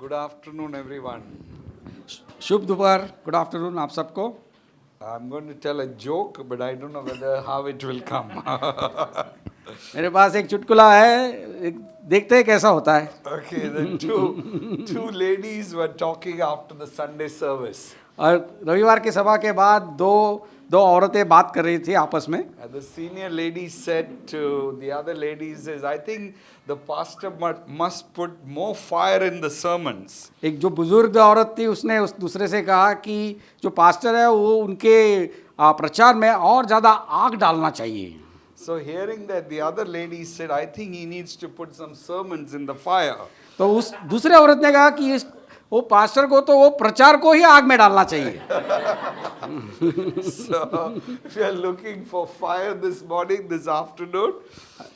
Good afternoon, everyone. शुभ दोपहर, good afternoon आप सबको। I'm going to tell a joke, but I don't know whether how it will come. मेरे पास एक चुटकुला है, देखते हैं कैसा होता है। Okay, then two ladies were talking after the Sunday service. और रविवार की सभा के बाद दो औरतें बात कर रही थी आपस में। And the senior lady said to the other ladies, I think the pastor must put more fire in the sermons. एक जो बुजुर्ग औरत थी उसने उस दूसरे से कहा कि जो पास्टर है वो उनके प्रचार में और ज़्यादा आग डालना चाहिए। So hearing that, the other lady said, I think he needs to put some sermons in the fire. तो उस दूसरे औरत ने कहा कि वो पास्टर को तो वो प्रचार को ही आग में डालना चाहिए। So if you are looking for fire this morning, this afternoon,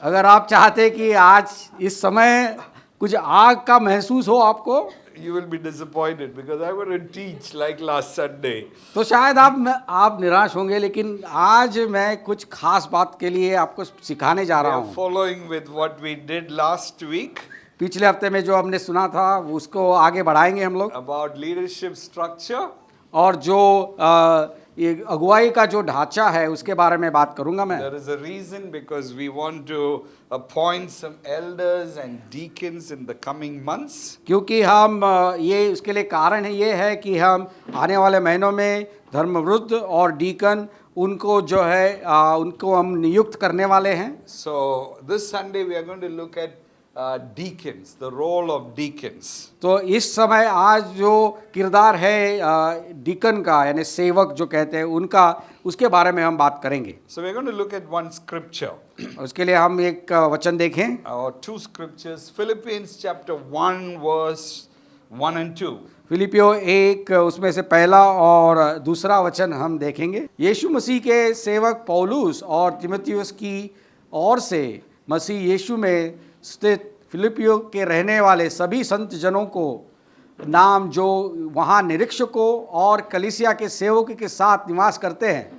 अगर आप चाहते कि आज इस समय कुछ आग का महसूस हो आपको, you will be disappointed because I want to teach like last Sunday. तो शायद आप निराश होंगे, लेकिन आज मैं कुछ खास बात के लिए आपको सिखाने जा We रहा are हूँ। following with what we did last week पिछले हफ्ते में जो हमने सुना था उसको आगे बढ़ाएंगे हम लोग, about leadership structure. और जो ये अगुवाई का जो ढांचा है उसके बारे में बात करूंगा मैं। There is a reason because we want to appoint some elders and deacons in the coming months. क्योंकि हम ये उसके लिए कारण है ये है कि हम आने वाले महीनों में धर्मवृद्ध और डीकन उनको जो है उनको हम नियुक्त करने वाले हैं। So this Sunday we are going to look at deacons, the role of deacons. तो इस समय आज जो किरदार है डीकन का यानी सेवक जो कहते हैं उनका, उसके बारे में हम बात करेंगे। So we are going to look at one scripture. उसके लिए हम एक वचन देखें, Or two scriptures, Philippians chapter 1 verse 1 and 2. फिलिपियो 1 उसमें से पहला और दूसरा वचन हम देखेंगे। यीशु मसीह के सेवक पौलुस और तिमुथियुस की ओर से मसीह यीशु में स्थित फिलिपियो के रहने वाले सभी संत जनों को नाम, जो वहाँ निरीक्षकों और कलीसिया के सेवकों के साथ निवास करते हैं,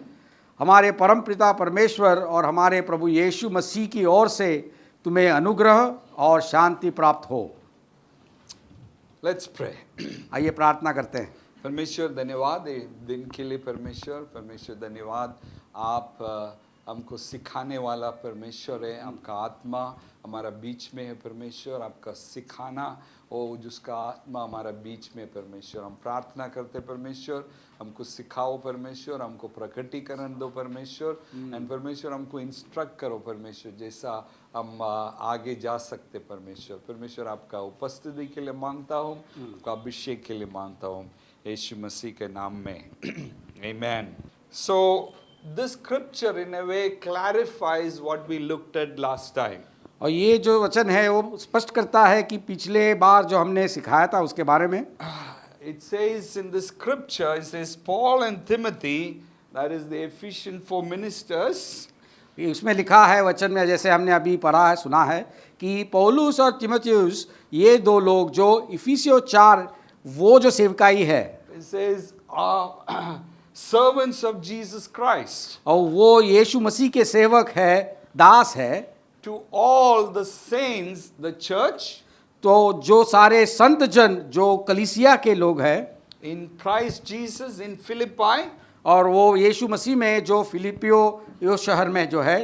हमारे परम पिता परमेश्वर और हमारे प्रभु यीशु मसीह की ओर से तुम्हें अनुग्रह और शांति प्राप्त हो। Let's pray. आइए प्रार्थना करते हैं। परमेश्वर धन्यवाद ये दिन के लिए। परमेश्वर धन्यवाद, आप हमको सिखाने वाला परमेश्वर है। आपका आत्मा हमारा बीच में है परमेश्वर, आपका सिखाना ओ जिसका आत्मा हमारा बीच में परमेश्वर। हम प्रार्थना करते परमेश्वर, हमको सिखाओ परमेश्वर, हमको प्रकटीकरण दो परमेश्वर, एंड परमेश्वर हमको इंस्ट्रक्ट करो परमेश्वर, जैसा हम आगे जा सकते परमेश्वर। आपका उपस्थिति के लिए मांगता हूँ, आपका अभिषेक के लिए मांगता हूँ, यीशु मसीह के नाम में, आमीन। So this scripture in a way clarifies what we looked at last time. और ये जो वचन है वो स्पष्ट करता है कि पिछले बार जो हमने सिखाया था उसके बारे में। It says in the scripture, it says Paul and Timothy, that is the Ephesian 4 ministers, उसमें लिखा है वचन में, जैसे हमने अभी पढ़ा है, सुना है कि पौलुस और तिमुथियुस ये दो लोग जो इफिसियो 4 वो जो सेवकाई है, it says servants of Jesus Christ, और वो यीशु मसीह के सेवक है, दास है, to all the saints, the church, तो जो सारे संत जन जो कलीसिया के लोग हैं in Christ Jesus in Philippi, और वो यीशु मसीह में जो फिलिपियो यो शहर में जो है,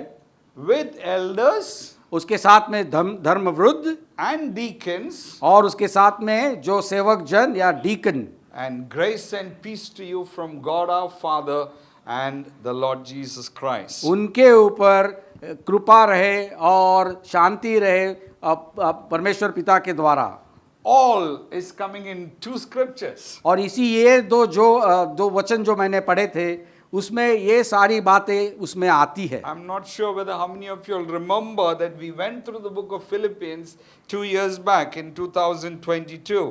with elders उसके साथ में धर्मवृद्ध and deacons, और उसके साथ में जो सेवक जन या deacon. and grace and peace to you from God our Father and the Lord Jesus Christ. उनके ऊपर कृपा रहे और शांति रहे परमेश्वर पिता के द्वारा। All is coming in two scriptures. और इसी ये दो वचन जो मैंने पढ़े थे उसमें ये सारी बातें उसमें आती है। I'm not sure whether how many of you will remember that we went through the book of Philippians 2 years back in 2022.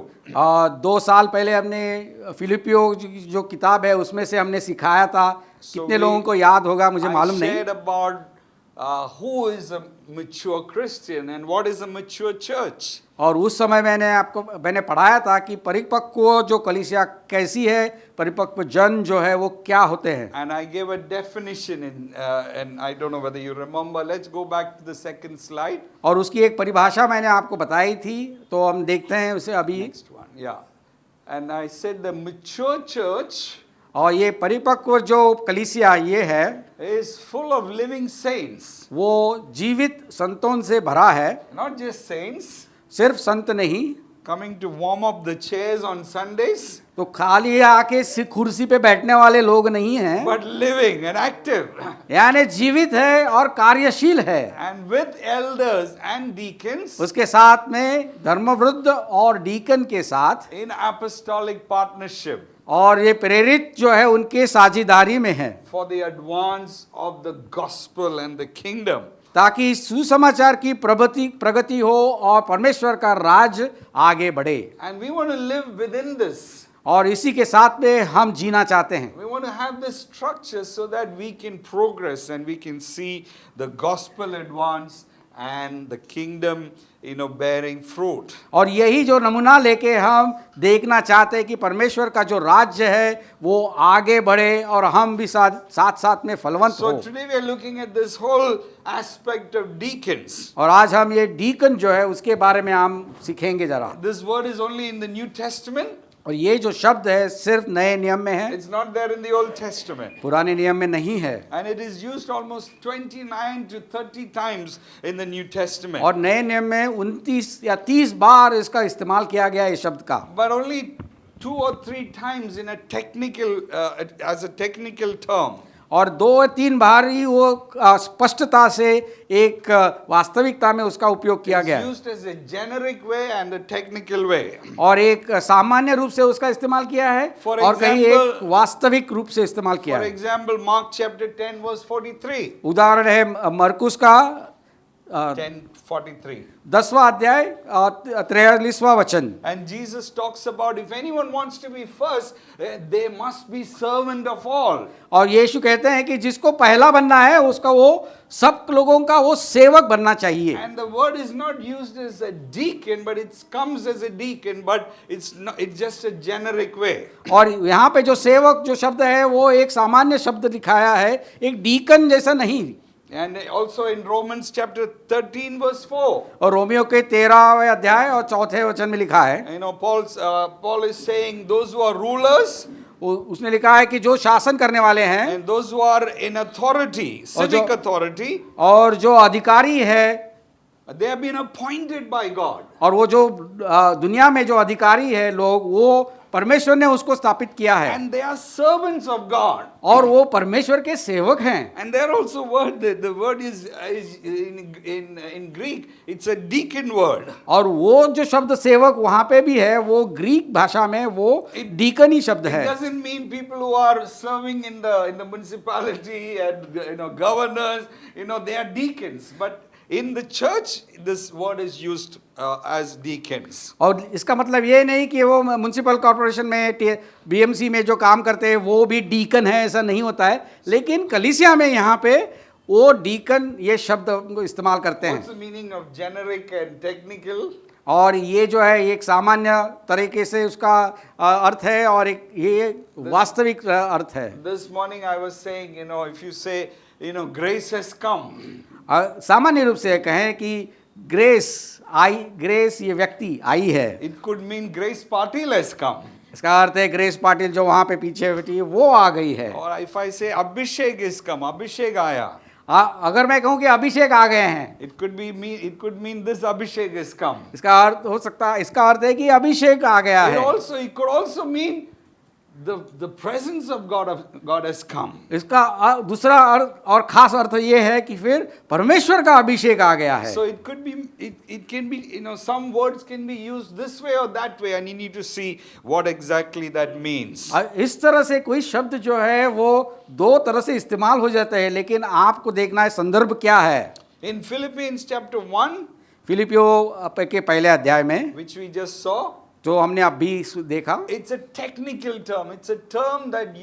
2 साल पहले हमने फिलिपियो जो किताब है उसमें से हमने सिखाया था। कितने लोगों को याद होगा मुझे मालूम I नहीं। shared about who is a mature Christian and what is a mature church. और उस समय मैंने पढ़ाया था कि परिपक्व जो कलीसिया कैसी है, परिपक्व जन जो है वो क्या होते हैं. And I gave a definition and I don't know whether you remember. Let's go back to the second slide. और उसकी एक परिभाषा मैंने आपको बताई थी, तो हम देखते हैं उसे अभी. Next one, yeah. And I said the mature church और ये परिपक्व जो कलीसिया ये है, is full of living saints. वो जीवित संतों से भरा है. Not just saints सिर्फ संत नहीं, coming to warm up the chairs on Sundays, तो खाली आके कुर्सी पे बैठने वाले लोग नहीं हैं, but living and active. यानी जीवित है और कार्यशील है. And with elders and deacons उसके साथ में धर्मवृद्ध और डीकन के साथ, in apostolic partnership और ये प्रेरित जो है उनके साझेदारी में है, for the advance of the gospel and the kingdom. ताकि सुसमाचार की प्रगति हो और परमेश्वर का राज आगे बढ़े. And we want to live within this. और इसी के साथ में हम जीना चाहते हैं. We want to have this structure so that we can progress and we can see the gospel advance and the kingdom, bearing fruit. और यही जो नमूना लेके हम देखना चाहते हैं कि परमेश्वर का जो राज्य है वो आगे बढ़े और हम भी साथ में फलवंत So हो. today we are looking at this whole aspect of deacons. और आज हम ये डीकन जो है उसके बारे में हम सीखेंगे जरा. This word is only in the New Testament. और ये जो शब्द है सिर्फ नए नियम में है, It's not there in the Old Testament. पुराने नियम में नहीं है. And it is used almost 29 to 30 times in the New Testament. और नए नियम में 29 या 30 बार इसका इस्तेमाल किया गया है इस शब्द का. But only 2 or 3 times in a technical, as a technical term. और 2-3 बार ही वो स्पष्टता से एक वास्तविकता में उसका उपयोग किया गया It's है. used as a generic way and a technical way. और एक सामान्य रूप से उसका इस्तेमाल किया है For और कहीं example- एक वास्तविक रूप से इस्तेमाल किया For है. example, Mark chapter 10 verse 43. उदाहरण है मरकुस का 10:43. 10वां अध्याय 43वां वचन. And Jesus talks about if anyone wants to be first, they must be servant of all. और यीशु कहते हैं कि जिसको पहला बनना है उसका वो सब लोगों का वो सेवक बनना चाहिए. And the word is not used as a deacon, but it comes as a deacon, but it's just a generic way. और यहाँ पे जो सेवक जो शब्द है वो एक सामान्य शब्द दिखाया है, एक डीकन जैसा नहीं. And also in Romans chapter 13 verse 4. और रोमियो के 13वें अध्याय और 4थे वचन में लिखा है, Paul is saying those who are rulers उसने लिखा है कि जो शासन करने वाले हैं and those who are in authority, civic authority, और जो अधिकारी है, they have been appointed by God. और वो जो दुनिया में जो अधिकारी है लोग, वो परमेश्वर ने उसको स्थापित किया है. And they are servants of God. और वो परमेश्वर के सेवक हैं. And there also the word is in Greek, it's a deacon word. और वो जो शब्द सेवक वहाँ पे भी है वो ग्रीक भाषा में वो डीकन ही शब्द It है. doesn't mean people who are serving in the municipality and governors, they are deacons. But in the church, this word is used as deacons. और इसका मतलब ये नहीं कि वो म्युनिसिपल कॉर्पोरेशन में बीएमसी में जो काम करते हैं वो भी डीकन है, ऐसा नहीं होता है. लेकिन कलीसिया में यहाँ पे वो डीकन ये शब्द इस्तेमाल करते What's हैं. the meaning of generic and technical? और ये जो है एक सामान्य तरीके से उसका अर्थ है और एक ये वास्तविक अर्थ है. This morning I was saying, if you say, grace has come. सामान्य रूप से कहें कि ग्रेस ये व्यक्ति आई है. It could mean Grace Patil has come. इसका अर्थ है ग्रेस पाटिल जो वहाँ पे पीछे बैठी है वो आ गई है. Or if I say Abhishek is come, Abhishek आया. अगर मैं कहूँ कि अभिषेक आ गए हैं, It could mean this Abhishek has come. इसका अर्थ हो सकता है, इसका अर्थ है कि अभिषेक आ गया है. It could also mean the presence of God has come. इसका दूसरा अर्थ और खास अर्थ ये है कि फिर परमेश्वर का अभिषेक आ गया है. So it could be, it can be, some words can be used this way or that way, and you need to see what exactly that means. इस तरह से कोई शब्द जो है वो दो तरह से इस्तेमाल हो जाता है, लेकिन आपको देखना है संदर्भ क्या है. In Philippians chapter 1, फिलिपियो के पहले अध्याय में which we just saw, जो हमने अभी देखा, it's a technical term. It's a term that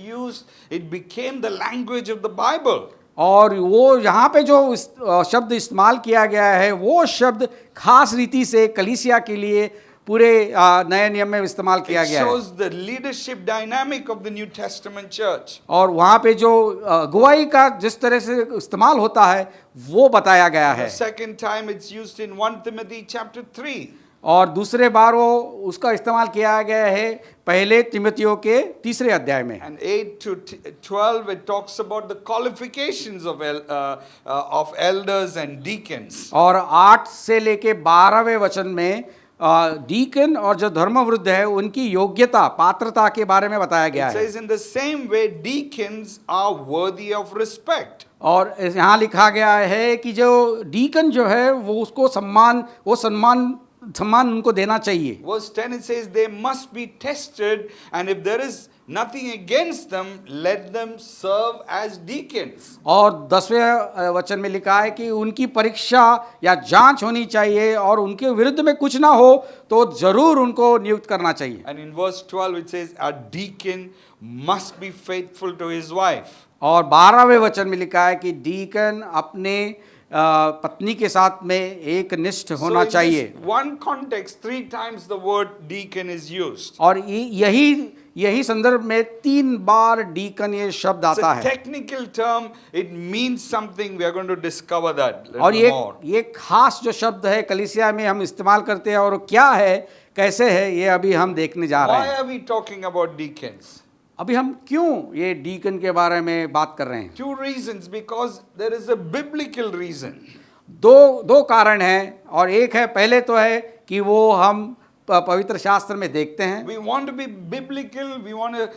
it became the language of the Bible. और वो यहाँ पे जो शब्द इस्तेमाल किया गया है वो शब्द खास रीति से कलीसिया के लिए पूरे नए नियम में इस्तेमाल किया It गया है। shows the leadership dynamic of the New Testament church. और वहाँ पे जो अगुवाई का जिस तरह से इस्तेमाल होता है वो बताया गया The है। second time it's used in 1 Timothy chapter 3. और दूसरे बार वो उसका इस्तेमाल किया गया है पहले तिमुथियों के 3 अध्याय में। And 8 to 12 it talks about the qualifications of elders and deacons. और 8 से लेके 12वें वचन में डीकन और जो धर्मवृद्ध है उनकी योग्यता पात्रता के बारे में बताया गया It है। says in the same way deacons are worthy of respect. और यहाँ लिखा गया है कि जो डीकन जो है वो उसको सम्मान उनको देना चाहिए। Verse 10 it says they must be tested, and if there is nothing against them, let them serve as deacons. और 10वें वचन में लिखा है कि उनकी परीक्षा या जांच होनी चाहिए और उनके विरुद्ध में कुछ ना हो तो जरूर उनको नियुक्त करना चाहिए। And in verse 12 it says a deacon must be faithful to his wife. और 12वें वचन में लिखा है कि डीकन अपने पत्नी के साथ में एक निष्ठ होना चाहिए। in this one context 3 times the word deacon is used. और यही संदर्भ में 3 बार डीकन ये शब्द It's आता a है। technical term, it means something. We are going to discover that a और little more. ये खास जो शब्द है कलीसिया में हम इस्तेमाल करते हैं और क्या है कैसे है ये अभी हम देखने जा रहे Why हैं। are we talking about deacons? अभी हम क्यों ये डीकन के बारे में बात कर रहे हैं? 2 reasons, because there is a biblical reason. दो कारण हैं और एक है पहले तो है कि वो हम पवित्र शास्त्र में देखते हैं। We want to be biblical, we want to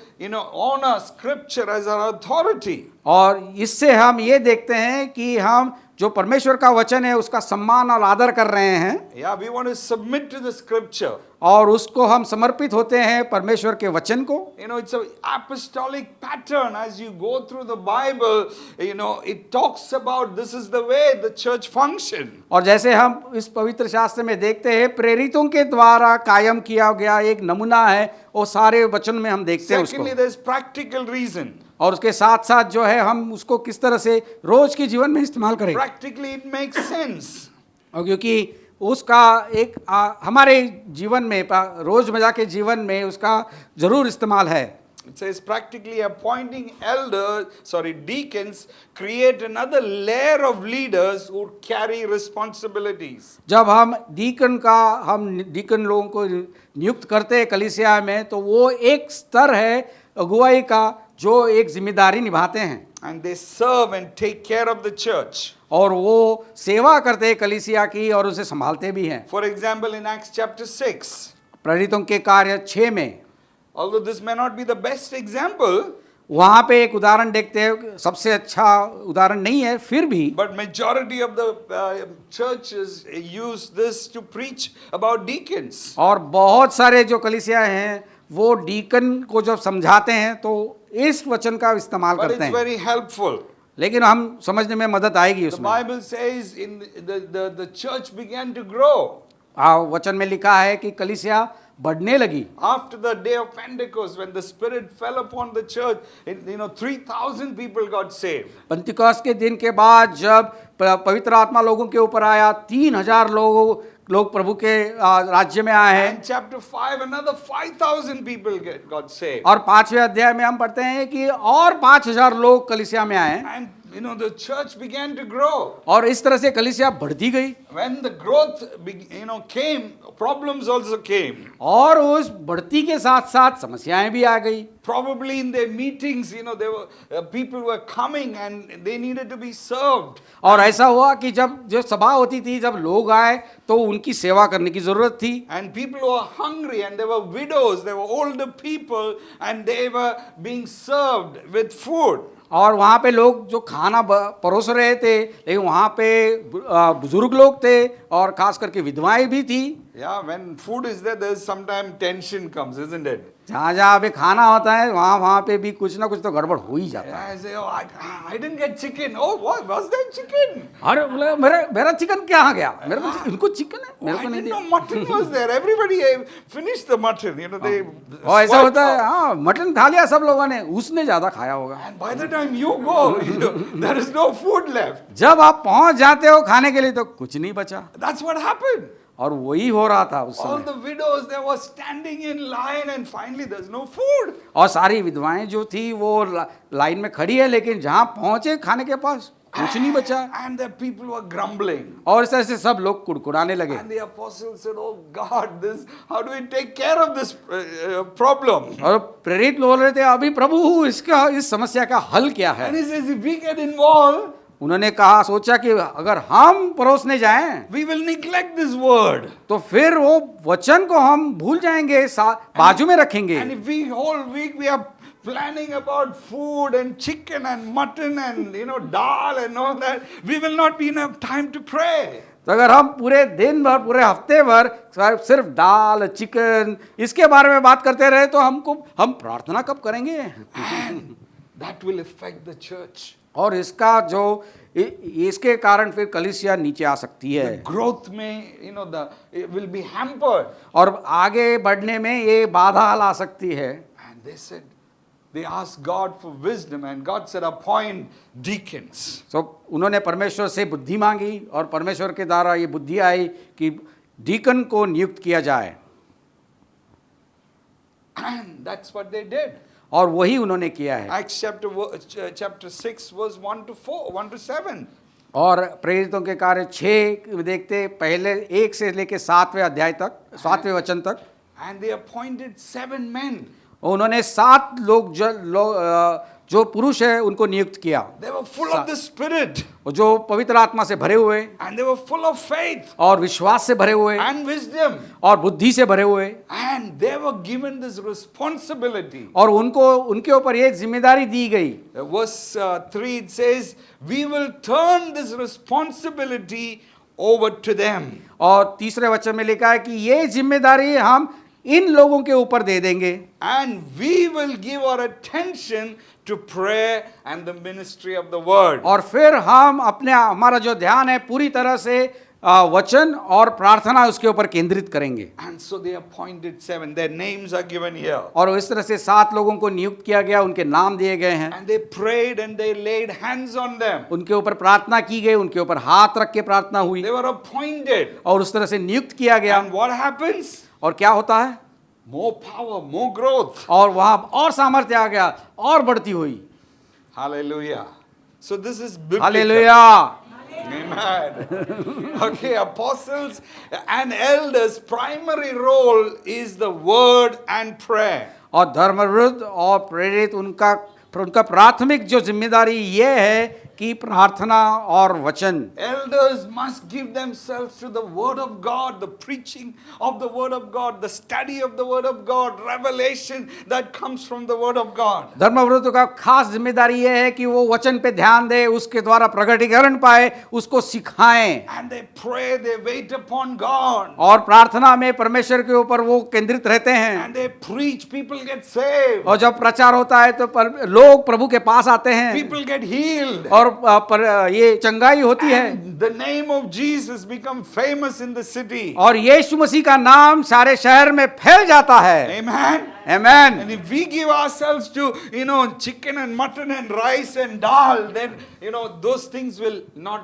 honor scripture as our authority. और इससे हम ये देखते हैं कि हम जो परमेश्वर का वचन है उसका सम्मान और आदर कर रहे हैं। Yeah, we want to submit to the scripture. और उसको हम समर्पित होते हैं परमेश्वर के वचन को। It's an apostolic pattern as you go through the Bible. It talks about this is the way the church function. और जैसे हम इस पवित्र शास्त्र में देखते हैं प्रेरितों के द्वारा कायम किया गया एक नमूना है वो सारे वचन में हम देखते हैं उसको। Secondly, there's practical reason. और उसके साथ साथ जो है हम उसको किस तरह से रोज के जीवन में इस्तेमाल करें। Practically, it makes sense. और क्योंकि उसका एक हमारे जीवन में रोजमर्रा के जीवन में उसका जरूर इस्तेमाल है। It says practically appointing deacons create another layer of leaders who carry responsibilities. जब हम डीकन लोगों को नियुक्त करते हैं कलीसिया में तो वो एक स्तर है अगुवाई का जो एक जिम्मेदारी निभाते हैं। And they serve and take care of the church. और वो सेवा करते हैं कलीसिया की और उसे संभालते भी हैं। For example, in Acts chapter 6, प्रेरितों के कार्य 6 में, although this may not be the best example, वहाँ पे एक उदाहरण देखते हैं, सबसे अच्छा उदाहरण नहीं है फिर भी, but majority of the churches use this to preach about deacons. और बहुत सारे जो कलीसिया हैं वो डीकन को जब समझाते हैं तो इस वचन का इस्तेमाल But करते it's हैं। very helpful. लेकिन हम समझने में मदद आएगी The उसमें। Bible says in the church began to grow. वचन में लिखा है कि कलीसिया बढ़ने लगी। After the day of Pentecost, when the Spirit fell upon the church, 3,000 people got saved. पंतिकोस्त के दिन के बाद जब पवित्र आत्मा लोगों के ऊपर आया 3,000 लोग प्रभु के राज्य में आए हैं। And chapter 5, another 5,000 people got saved. और 5वें अध्याय में हम पढ़ते हैं कि और 5,000 लोग कलीसिया में आए। And the church began to grow. और इस तरह से कलीसिया बढ़ती गई। When the growth came, problems also came. और उस बढ़ती के साथ साथ समस्याएं भी आ गई। Probably in their meetings, there were people were coming and they needed to be served. और ऐसा हुआ कि जो सभा होती थी जब लोग आए तो उनकी सेवा करने की जरूरत थी। And people were hungry and they were widows, they were older people and they were being served with food. और वहाँ पे लोग जो खाना परोस रहे थे लेकिन वहाँ पे बुजुर्ग लोग थे और खास करके विधवाएं भी थी। Yeah, when food is there, there's sometimes tension comes, isn't it? जहाँ जहाँ पे खाना होता है वहाँ पे भी कुछ ना कुछ तो गड़बड़ हो ही जाता है। Yeah, I say, oh, I didn't get chicken. Oh, what was that chicken? अरे बोले मेरा चिकन कहाँ गया, मेरे को इनको चिकन है, मेरे I को नहीं didn't दिया। know mutton was there. Everybody finished the mutton. You know, they. और ऐसा swiped होता है, off. हाँ मटन खा लिया सब लोगों ने, उसने ज्यादा खाया होगा। And by the time you go, there is no food left. जब आप पहुंच जाते हो खाने के लिए तो कुछ नहीं बचा, That's what happened. और वही हो रहा था उस All समय। the widows, they were standing in line, and finally there's no food. और सारी विधवाएं जो थी वो लाइन में खड़ी है, लेकिन जहां पहुंचे खाने के पास कुछ नहीं बचा, And the people were grumbling. और इस तरह से सब लोग कुड़कुड़ाने लगे। And the apostles said, "Oh God, how do we take care of this problem?" और प्रेरित बोल रहे थे, अभी प्रभु इसका इस समस्या का हल क्या है? And he says, "If we get involved, उन्होंने कहा, सोचा कि अगर हम परोसने जाएं we will neglect this word. तो फिर वो वचन को हम भूल जाएंगे, बाजू में रखेंगे। And if we whole week we are planning about food and chicken and mutton and dal and all that, we will not be enough time to pray." तो अगर हम पूरे दिन भर पूरे हफ्ते भर सिर्फ दाल चिकन इसके बारे में बात करते रहे तो हम प्रार्थना कब करेंगे? And that will affect the church. और इसके कारण फिर कलीसिया नीचे आ सकती है, Growth में, it will be hampered. और आगे बढ़ने में ये बाधा ला सकती है। And they asked God for wisdom, and God said, "Appoint deacons." तो उन्होंने परमेश्वर से बुद्धि मांगी, और परमेश्वर के द्वारा ये बुद्धि आई कि डीकन को नियुक्त किया जाए, And that's what they did. और वही उन्होंने किया है। Acts chapter 6 verse 1 to 7. और प्रेरितों के कार्य 6 देखते, पहले 1 से लेके 7वें अध्याय तक, 7वें वचन तक। And they appointed 7 men. उन्होंने 7 लोग जो पुरुष है उनको नियुक्त किया, They were full of the Spirit, और जो पवित्र आत्मा से भरे हुए and they were full of faith और विश्वास से भरे हुए and wisdom, और बुद्धि से भरे हुए, and they were given this responsibility. और उनके ऊपर ये जिम्मेदारी दी गई। Verse 3 it says, "We will turn this responsibility over to them." और तीसरे वचन में लिखा है कि ये जिम्मेदारी हम इन लोगों के ऊपर दे देंगे, And we will give our attention to prayer and the ministry of the word. और फिर हम हमारा जो ध्यान है पूरी तरह से वचन और प्रार्थना उसके ऊपर केंद्रित करेंगे। And so they appointed 7. Their names are given here. और इस तरह से 7 लोगों को नियुक्त किया गया, उनके नाम दिए गए हैं। And they prayed and they laid hands on them. उनके ऊपर प्रार्थना की गई, उनके ऊपर हाथ रख के प्रार्थना हुई, They were appointed. और उस तरह से नियुक्त किया गया। And what happens? और क्या होता है? More power, more growth. और वहां और सामर्थ्य आ गया, और बढ़ती हुई। Hallelujah. So this is biblical. Hallelujah. Amen. Okay, apostles and elders' primary role is the word and prayer. और धर्मवृद्ध और प्रेरित उनका प्राथमिक जो जिम्मेदारी ये है कि प्रार्थना और वचन। Elders must give themselves to the word of God, the preaching of the word of God, the study of the word of God, revelation that comes from the word of God. धर्मवृत्त का खास जिम्मेदारी ये है कि वो वचन पे ध्यान दे, उसके द्वारा प्रकटीकरण पाए, उसको सिखाएं, And they pray, they wait upon God. और प्रार्थना में परमेश्वर के ऊपर वो केंद्रित रहते हैं। And they preach, people get saved. और जब प्रचार होता है तो लोग प्रभु के पास आते हैं, People get healed. और ये चंगाई होती है, And the name of Jesus become famous in the city. और यीशु मसीह का नाम सारे शहर में फैल जाता है। Amen. Amen. And if we give ourselves to, chicken and mutton and rice and dal, then, those things will not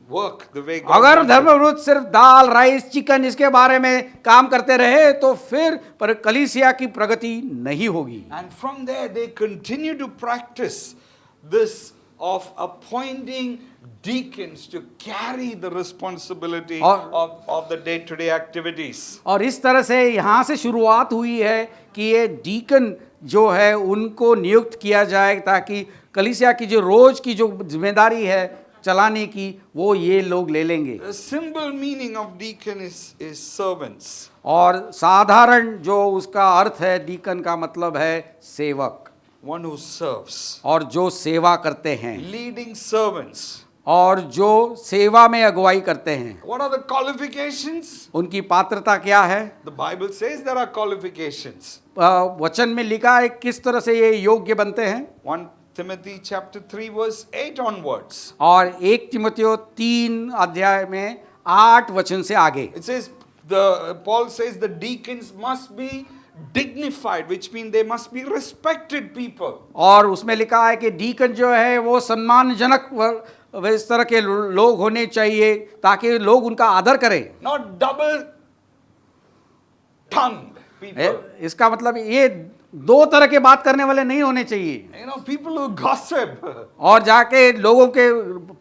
work the way God अगर wants it. धर्मवृत्त सिर्फ दाल राइस चिकन इसके बारे में काम करते रहे तो फिर पर कलीसिया की प्रगति नहीं होगी। And from there they continue to practice this of appointing deacons to carry the responsibility of the day-to-day activities. और इस तरह से यहाँ से शुरुआत हुई है कि ये डीकन जो है उनको नियुक्त किया जाए ताकि कलीसिया की जो रोज की जो जिम्मेदारी है चलाने की वो ये लोग ले लेंगे। The simple meaning of deacon is servants. और साधारण जो उसका अर्थ है डीकन का मतलब है सेवक, One who serves. और जो सेवा करते हैं। Leading servants. और जो सेवा में अगुवाई करते हैं, What are the qualifications? उनकी पात्रता क्या है? The Bible says there are qualifications. वचन में लिखा है किस तरह से ये योग्य बनते हैं। 1 Timothy chapter 3 verse 8 onwards. और 1 तिमुथियुस 3 अध्याय में 8 वचन से आगे It says Paul says the deacons must be dignified, which means they must be respected people. और उसमें लिखा है कि डीकन जो है वो सम्मानजनक इस तरह के लोग होने चाहिए ताकि लोग उनका आदर करें। Not double tongued people. इसका मतलब ये दो तरह के बात करने वाले नहीं होने चाहिए, You know, people who gossip. और जाके लोगों के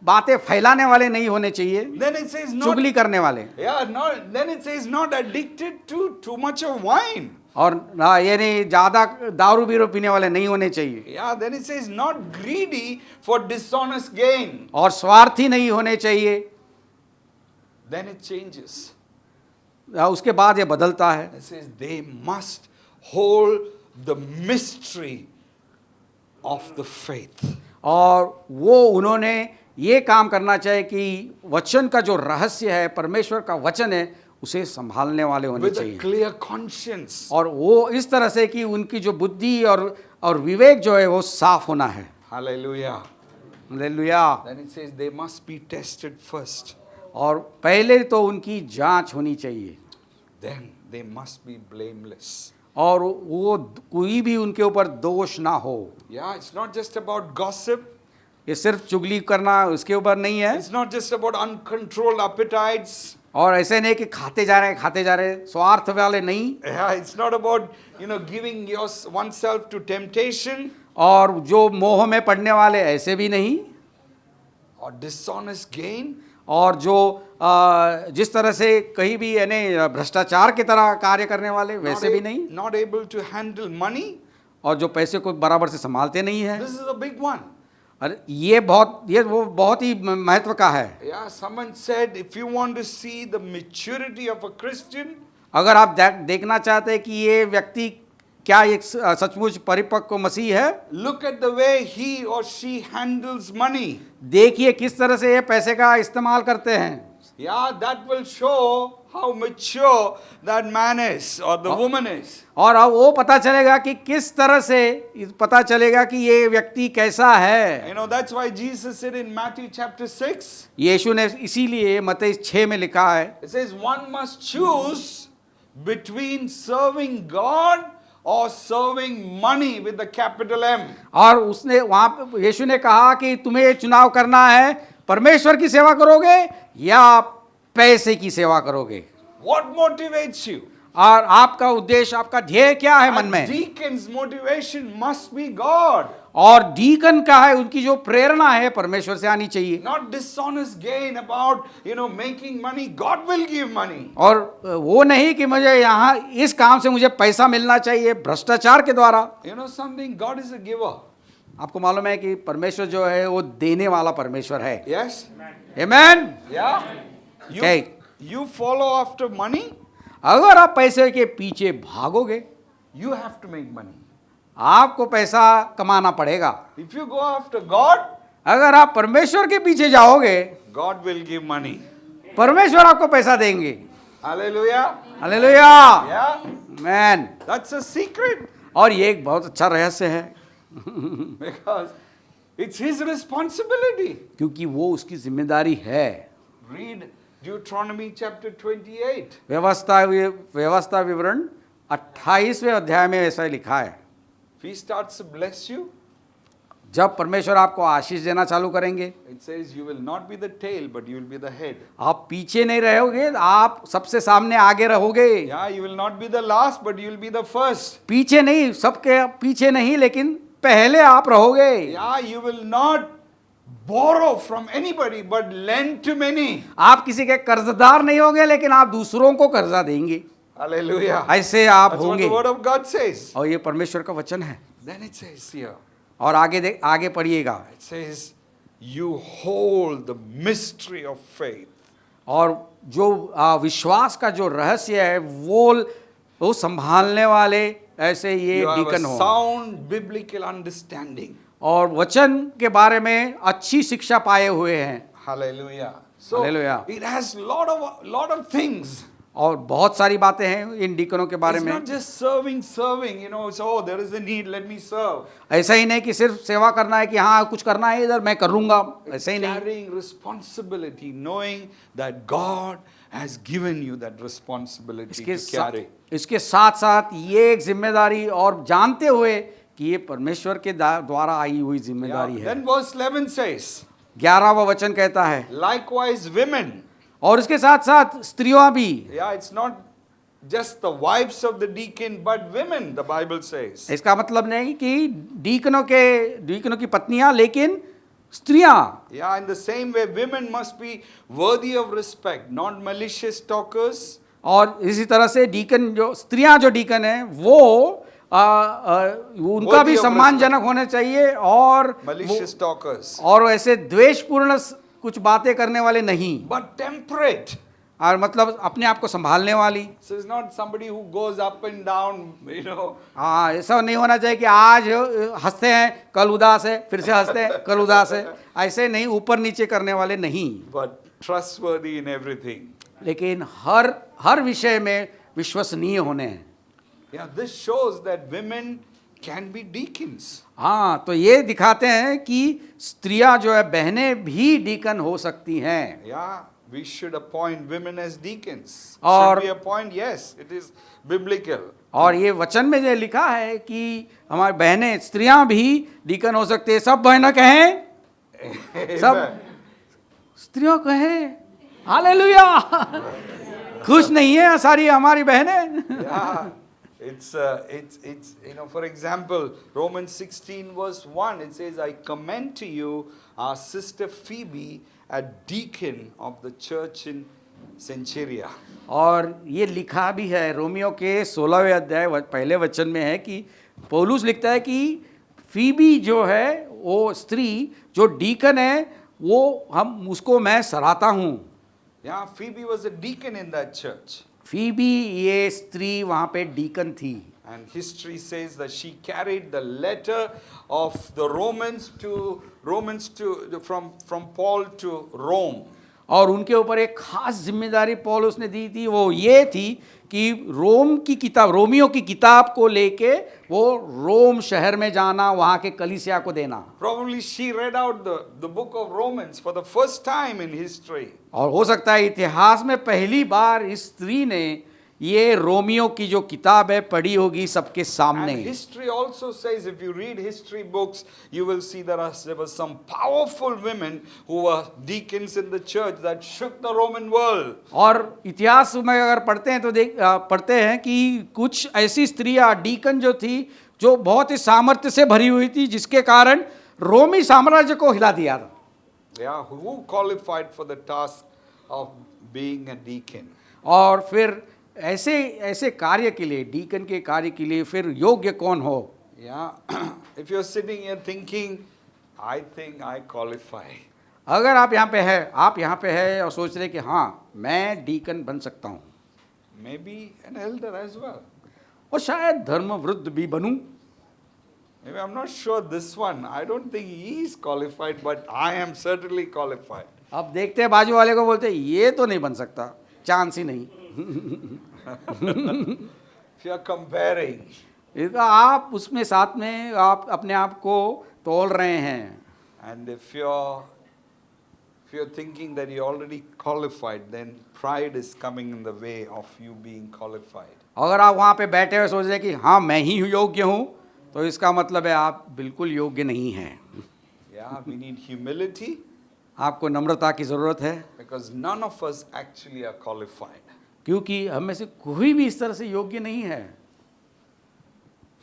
बातें फैलाने वाले नहीं होने चाहिए, Then it says not. चुगली करने वाले। Then it says not addicted to too much of wine. और ये नहीं ज्यादा दारू बीरू पीने वाले नहीं होने चाहिए, Yeah, then it says not greedy for dishonest gain. और स्वार्थी नहीं होने चाहिए। Then it changes. उसके बाद ये बदलता है, It says they must hold the mystery of the faith. और वो उन्होंने ये काम करना चाहिए कि वचन का जो रहस्य है, परमेश्वर का वचन है, उसे संभालने वाले होने With a चाहिए। clear conscience. और वो इस तरह से कि उनकी जो बुद्धि और विवेक जो है वो साफ होना है। Hallelujah. Hallelujah. Then it says they must be tested first. और पहले तो उनकी जांच होनी चाहिए, Then they must be blameless. और वो कोई भी उनके ऊपर दोष ना हो। Yeah, it's not just about gossip. ये सिर्फ चुगली करना उसके ऊपर नहीं है, It's not just about uncontrolled appetites. और ऐसे नहीं कि खाते जा रहे स्वार्थ वाले नहीं, Yeah, it's not about, giving oneself to temptation और जो मोह में पड़ने वाले ऐसे भी नहीं, or dishonest gain. और जो जिस तरह से कहीं भी यानी भ्रष्टाचार की तरह कार्य करने वाले वैसे भी नहीं, Not able to handle money. और जो पैसे को बराबर से संभालते नहीं है। This is a big one. अरे वो बहुत ही महत्व का है। Yeah, someone said if you want to see the maturity of a Christian, अगर आप देखना चाहते हैं कि ये व्यक्ति क्या एक सचमुच परिपक्व मसीह है, look at the way he or she handles money. देखिए किस तरह से ये पैसे का इस्तेमाल करते हैं। Yeah, that will show how mature that man is or the woman is. और अब वो पता चलेगा कि किस तरह से पता चलेगा कि ये व्यक्ति कैसा है। That's why Jesus said in Matthew chapter 6, यीशु ने इसीलिए मत्ती 6 में लिखा है, it says one must choose between serving God or serving money with the capital M. और उसने वहां पे यीशु ने कहा कि तुम्हें चुनाव करना है, परमेश्वर की सेवा करोगे या पैसे की सेवा करोगे। What motivates you? और आपका उद्देश्य, आपका ध्येय क्या है मन A में। deacon's motivation must be God. और डीकन का है, उनकी जो प्रेरणा है परमेश्वर से आनी चाहिए। Not dishonest gain about, making money. God will give money. और वो नहीं कि मुझे यहाँ इस काम से मुझे पैसा मिलना चाहिए भ्रष्टाचार के द्वारा। Something, God is a giver. आपको मालूम है कि परमेश्वर जो है वो देने वाला परमेश्वर है। Yes? Amen. Yeah? Okay. You follow after money, अगर आप पैसे के पीछे भागोगे, you have to make money. आपको पैसा कमाना पड़ेगा। If you go after God, अगर आप परमेश्वर के पीछे जाओगे, God will give money. परमेश्वर आपको पैसा देंगे। Hallelujah. Hallelujah. Yeah? Amen. That's a secret. और ये एक बहुत अच्छा रहस्य है, Because it's his responsibility. क्योंकि वो उसकी जिम्मेदारी है। Read Deuteronomy chapter 28. व्यवस्था विवरण 28वें अध्याय में ऐसा लिखा है। If he starts to bless you, जब परमेश्वर आपको आशीष देना चालू करेंगे, it says you will not be the tail, but you will be the head. आप पीछे नहीं रहोगे, आप सबसे सामने आगे रहोगे। Yeah, you will not be the last, but you will be the first. पीछे नहीं, सबके पीछे नहीं, लेकिन पहले आप रहोगे। Yeah, you will not borrow from anybody, but lend to many. आप किसी के कर्जदार नहीं होंगे, लेकिन आप दूसरों को कर्जा देंगे। Hallelujah. ऐसे आप That's what होंगे। the word of God says. और ये परमेश्वर का वचन है। Then it says here, और आगे पढ़िएगा। it says, you hold the mystery of faith. और जो विश्वास का जो रहस्य है वो संभालने वाले ऐसे ये You have a डीकन हो, sound biblical understanding. और वचन के बारे में अच्छी शिक्षा पाए हुए हैं। Hallelujah. So Hallelujah. it has lot of things. और बहुत सारी बातें हैं इन डीकनों के बारे It's में। not just serving, you know, so there is a need, let me serve. ऐसा ही नहीं कि सिर्फ सेवा करना है कि हाँ कुछ करना है इधर मैं कर लूंगा, ऐसा ही नहीं। Carrying responsibility, knowing that God has given you that responsibility to carry. इसके साथ साथ ये एक जिम्मेदारी और जानते हुए कि ये परमेश्वर के द्वारा आई हुई जिम्मेदारी है। Then verse 11 says, 11वां वचन कहता है, likewise women. और इसके साथ साथ स्त्रियों भी। Yeah, it's not just the wives of the deacon, but women, the Bible says. इसका मतलब नहीं कि डीकनों की पत्नियां, लेकिन स्त्रियां। Yeah, in the same way, women must be worthy of respect, not malicious talkers. और इसी तरह से स्त्रियां जो डीकन है वो उनका भी सम्मानजनक होने चाहिए और malicious talkers, और ऐसे द्वेषपूर्ण कुछ बातें करने वाले नहीं, but temperate. और मतलब अपने आप को संभालने वाली। So it's not somebody who goes up and down, you know. हाँ, ऐसा नहीं होना चाहिए कि आज हंसते हैं कल उदास है, फिर से हंसते हैं कल उदास है, ऐसे नहीं, ऊपर नीचे करने वाले नहीं, But trustworthy in everything. लेकिन हर विषय में विश्वसनीय होने हैं। Yeah, this shows that women can be deacons. हाँ, तो ये दिखाते हैं कि स्त्रियां जो है, बहनें भी डीकन हो सकती हैं। Yeah, we should appoint women as deacons. और- Should we appoint? Yes, it is biblical. और ये वचन में जो लिखा है कि हमारी बहनें, स्त्रियां भी डीकन हो सकते हैं। सब बहनें कहें, सब Amen. स्त्रियों कहें हालेलुया। खुश नहीं है सारी हमारी बहनें? Yeah, it's you know, for example, Romans 16 verse 1, it says, I commend to you our sister Phoebe, a deacon of the church in Cenchrea. और ये लिखा भी है रोमियो के 16वें अध्याय पहले वचन में है कि पौलुस लिखता है कि फीबी जो है वो स्त्री जो डीकन है वो उसको मैं सराहता हूँ। Yeah, Phoebe was a deacon in that church. Phoebe ये स्त्री वहाँ पे डीकन थी। And history says that she carried the letter of the Romans from Paul to Rome. और उनके ऊपर एक खास जिम्मेदारी पौलुस ने दी थी, वो ये थी कि रोमियो की किताब को लेके वो रोम शहर में जाना, वहाँ के कलीसिया को देना। Probably she read out the book of Romans for the first time in history. और हो सकता है इतिहास में पहली बार इस स्त्री ने ये रोमियो की जो किताब है पढ़ी होगी सबके सामने। And history also says, if you read history books, you will see there were some powerful women who were deacons in the church that shook the Roman world. और इतिहास में अगर पढ़ते हैं तो पढ़ते हैं कि कुछ ऐसी स्त्रियां डीकन जो थी जो बहुत ही सामर्थ्य से भरी हुई थी, जिसके कारण रोमी साम्राज्य को हिला दिया था। Yeah, who qualified for the task of being a deacon? और फिर ऐसे कार्य के लिए, डीकन के कार्य के लिए फिर योग्य कौन हो? Yeah, if you're sitting here thinking, I think I qualify. अगर आप यहाँ पे है और सोच रहे कि हाँ मैं डीकन बन सकता हूँ, Maybe an elder as well. और शायद धर्मवृद्ध भी बनूं। Maybe I'm not sure this one. I don't think he is qualified, but I am certainly qualified. अब देखते हैं, बाजू वाले को बोलते हैं ये तो नहीं बन सकता, चांस ही नहीं। If you are comparing, आप उसमें साथ में आप अपने आप को तोल रहे हैं, and if you're thinking that you're already qualified, then pride is coming in the way of you being qualified. अगर आप वहाँ पे बैठे हुए सोच रहे कि हाँ मैं ही योग्य हूँ, तो इसका मतलब है आप बिल्कुल योग्य नहीं हैं। Yeah, we need humility आपको नम्रता की ज़रूरत है, because none of us actually are qualified क्योंकि हम में से कोई भी इस तरह से योग्य नहीं है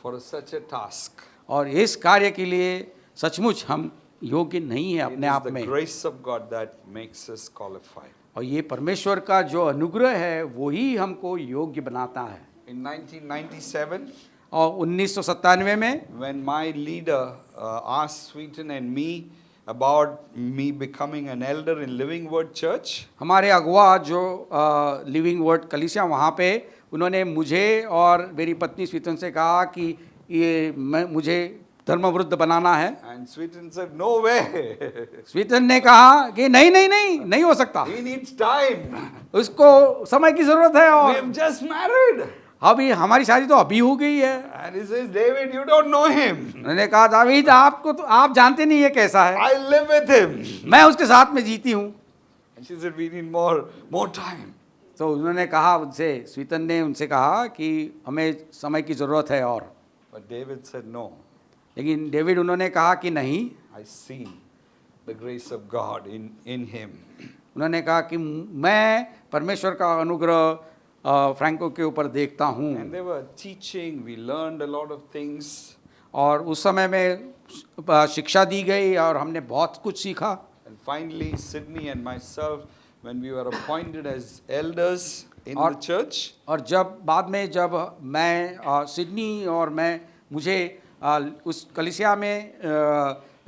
for such a task. और इस कार्य के लिए सचमुच हम योग्य नहीं है It अपने is आप the में। grace of God that makes us qualified. और ये परमेश्वर का जो अनुग्रह है वही हमको योग्य बनाता है। In 1997, और 1997 में when my leader asked Sweeten and me about me becoming an elder in Living Word Church, हमारे अगुआ जो लिविंग वर्ड कलीसिया, वहाँ पे उन्होंने मुझे और मेरी पत्नी स्वीतन से कहा कि मुझे धर्म विरुद्ध बनाना है। And Sweeten said, no way. स्वीटन ने कहा कि नहीं नहीं नहीं नहीं हो सकता, He needs time. उसको समय की जरूरत है, We और have just married. अभी हमारी शादी तो अभी हो गई है। And he says, David, you don't know him. उन्होंने कहा दावीद आपको तो आप जानते नहीं ये कैसा है, I live with him. मैं उसके साथ में जीती हूँ। And she said, we need more time. तो उन्होंने कहा उनसे, स्वीटन ने उनसे कहा कि हमें समय की ज़रूरत है और, But David said, no. लेकिन डेविड उन्होंने कहा कि नहीं। I see the grace of God in him. उन्होंने कहा कि मैं परमेश्वर का अनुग्रह फ्रैंको के ऊपर देखता हूँ। And they were teaching. We learned a lot of things. और उस समय में शिक्षा दी गई और हमने बहुत कुछ सीखा। And finally, Sydney and myself, when we were appointed as elders in और- the church, और जब बाद में जब मैं सिडनी और मुझे उस कलीसिया में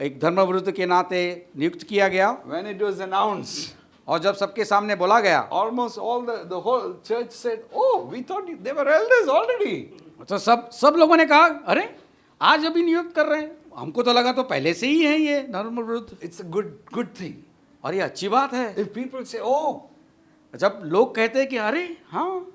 एक धर्मविरुद्ध के नाते नियुक्त किया गया, when it was announced, और जब सबके सामने बोला गया, almost all the whole church said, oh, we thought they were elders already. तो सब लोगों ने कहा अरे आज अभी नियुक्त कर रहे हैं, हमको तो लगा तो पहले से ही है ये धर्मविरुद्ध। It's a good thing. और ये अच्छी बात है If people say, oh, जब लोग कहते हैं कि अरे हाँ,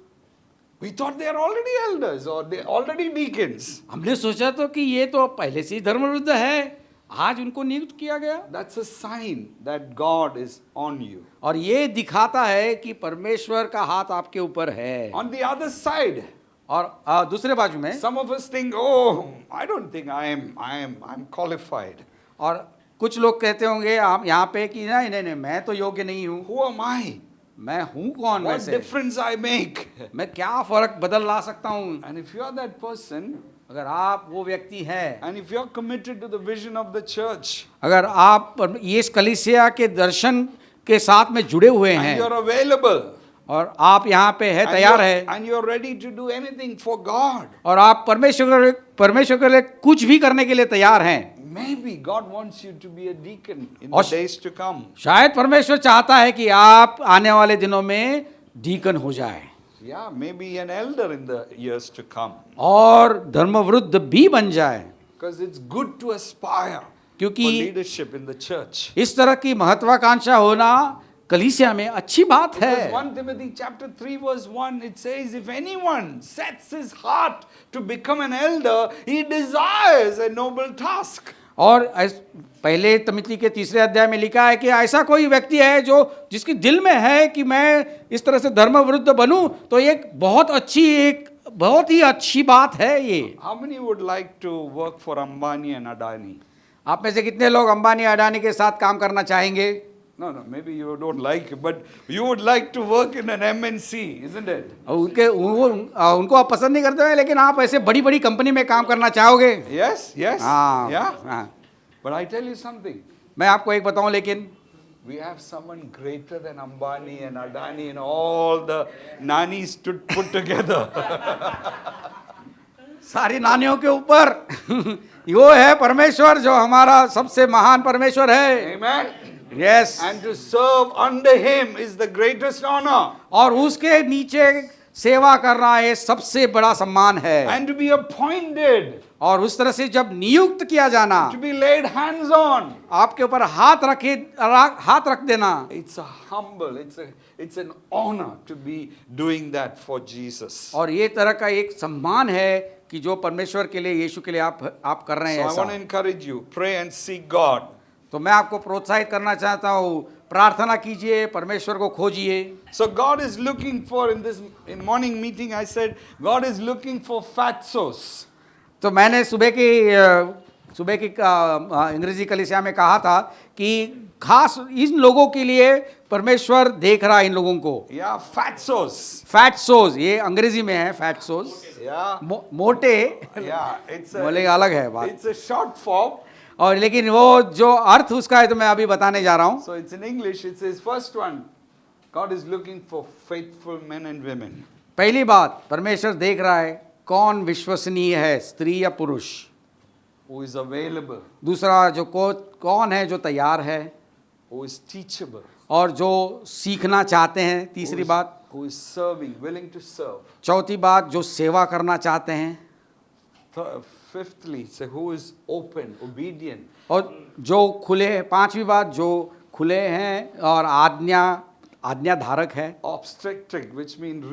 we thought they are already elders or they already deacons. हमने सोचा तो कि ये तो पहले से ही धर्मविरुद्ध है, आज उनको नियुक्त किया गया। That's a sign that God is on you. और ये दिखाता है कि परमेश्वर का हाथ आपके ऊपर है। On the other side, और दूसरे बाजू में some of us think, oh, I don't think I'm qualified. और कुछ लोग कहते होंगे आप यहाँ पे कि नहीं नहीं नहीं मैं तो योग्य नहीं हूँ, Who am I? मैं हूँ कौन What वैसे, difference I make? मैं क्या फर्क बदल ला सकता हूँ। And if you are that person, अगर आप वो व्यक्ति हैं, and if you are committed to the vision of the church, अगर आप ये इस कलीसिया के दर्शन के साथ में जुड़े हुए and हैं you are available, और आप यहाँ पे है, तैयार है, and you are ready to do anything for God, और आप परमेश्वर के लिए कुछ भी करने के लिए तैयार हैं, maybe God wants you to be a deacon in the और- days to come. शायद परमेश्वर चाहता है कि आप आने वाले दिनों में डीकन हो जाए Yeah, maybe an elder in the years to come. और धर्मविरुद्ध भी बन जाए, Because it's good to aspire for क्योंकि leadership in the church. इस तरह की महत्वाकांक्षा होना कलीसिया में अच्छी बात Because है। 1 Timothy chapter 3 verse 1, it says, if anyone sets his heart to become an elder, he desires a noble task. और पहले तिमोथी के 3 अध्याय में लिखा है कि ऐसा कोई व्यक्ति है जो जिसकी दिल में है कि मैं इस तरह से धर्म विरुद्ध बनूं, तो एक बहुत ही अच्छी बात है ये। How many would like to work for Ambani and Adani? आप में से कितने लोग अंबानी अडानी के साथ काम करना चाहेंगे? No, maybe you don't like it, but you would like to work in an MNC, isn't it? उनको आप पसंद नहीं करते हैं, लेकिन आप ऐसे बड़ी बड़ी कंपनी में काम करना चाहोगे? Yes, yes. हाँ, Yeah. हाँ। But I tell you something. मैं आपको एक बताऊं, लेकिन We have someone greater than Ambani and Adani and all the nannies put together. सारी नानियों के ऊपर वो है परमेश्वर, जो हमारा सबसे महान परमेश्वर है। Amen. Yes. And to serve under him is the greatest honor. और उसके नीचे सेवा करना ये सबसे बड़ा सम्मान है। And to be appointed, और उस तरह से जब नियुक्त किया जाना, to be laid hands on. आपके ऊपर हाथ रख देना, It's a humble, it's an honor to be doing that for Jesus. और ये तरह का एक सम्मान है कि जो परमेश्वर के लिए, यीशु के लिए आप कर रहे So हैं I want to ऐसा। encourage you, pray and seek God. तो मैं आपको प्रोत्साहित करना चाहता हूँ, प्रार्थना कीजिए, परमेश्वर को खोजिए। So God is looking for, in morning meeting I said, God is looking for fatsos. तो मैंने सुबह की अंग्रेजी कलीसिया में कहा था कि खास इन लोगों के लिए परमेश्वर देख रहा है इन लोगों को। Yeah, fatsos. फैट सोज, ये अंग्रेजी में है फैट सोज, Yeah. मोटे, Yeah, it's बोले a, अलग है बात। it's a short form. और लेकिन वो जो अर्थ उसका है तो मैं अभी बताने जा रहा हूँ। So it's in English, it says first one, God is looking for faithful men and women. पहली बात, परमेश्वर देख रहा है कौन विश्वसनीय है, स्त्री या पुरुष। Who is available, दूसरा जो कौन है जो तैयार है, who is teachable, और जो सीखना चाहते हैं। तीसरी बात, who is serving, willing to serve. चौथी बात, जो सेवा करना चाहते हैं। fifthly, say who is open, obedient. और जो खुले हैं, पांचवी बात, जो खुले हैं और आज्ञा धारक है, Obstetric, which means